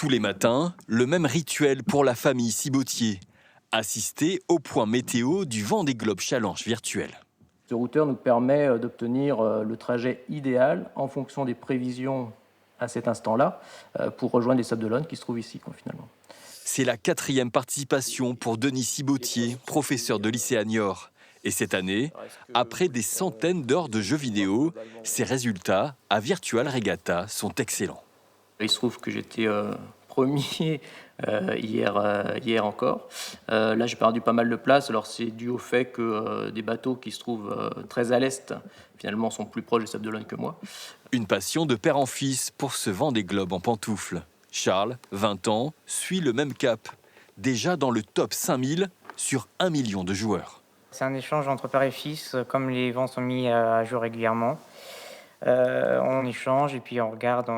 Tous les matins, le même rituel pour la famille Cibotier. Assister au point météo du Vendée Globe Challenge virtuel. Ce routeur nous permet d'obtenir le trajet idéal en fonction des prévisions à cet instant-là pour rejoindre les Sables d'Olonne qui se trouvent ici finalement. C'est la 4e participation pour Denis Cibotier, professeur de lycée à Niort. Et cette année, après des centaines d'heures de jeux vidéo, ses résultats à Virtual Regatta sont excellents. Il se trouve que j'étais premier hier encore. Là, j'ai perdu pas mal de place. Alors, c'est dû au fait que des bateaux qui se trouvent très à l'est, finalement, sont plus proches des Sables d'Olonne que moi. Une passion de père en fils pour ce Vendée Globe en pantoufles. Charles, 20 ans, suit le même cap. Déjà dans le top 5000 sur 1 million de joueurs. C'est un échange entre père et fils, comme les vents sont mis à jour régulièrement. On échange et puis on regarde,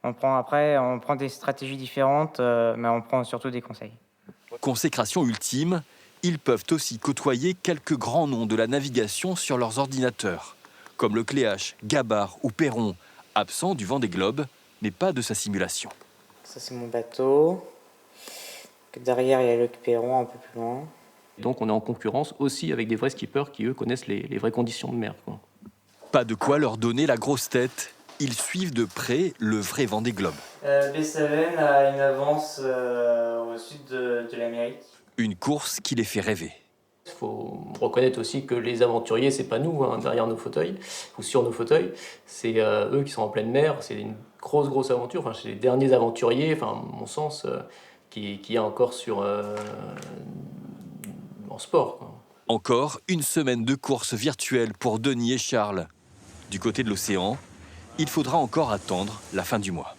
on prend des stratégies différentes, mais on prend surtout des conseils. Consécration ultime, ils peuvent aussi côtoyer quelques grands noms de la navigation sur leurs ordinateurs, comme le Cléache, Gabard ou Perron, absent du Vendée Globe, mais pas de sa simulation. Ça, c'est mon bateau. Derrière, il y a le Perron un peu plus loin. Donc, on est en concurrence aussi avec des vrais skippers qui, eux, connaissent les vraies conditions de mer. Pas de quoi leur donner la grosse tête. Ils suivent de près le vrai Vendée Globe. B7 a une avance au sud de l'Amérique. Une course qui les fait rêver. Il faut reconnaître aussi que les aventuriers, c'est pas nous, derrière nos fauteuils, ou sur nos fauteuils. C'est eux qui sont en pleine mer. C'est une grosse aventure. Enfin, c'est les derniers aventuriers, à mon sens, qu'il y a encore en sport. Encore une semaine de course virtuelle pour Denis et Charles. Du côté de l'océan, il faudra encore attendre la fin du mois.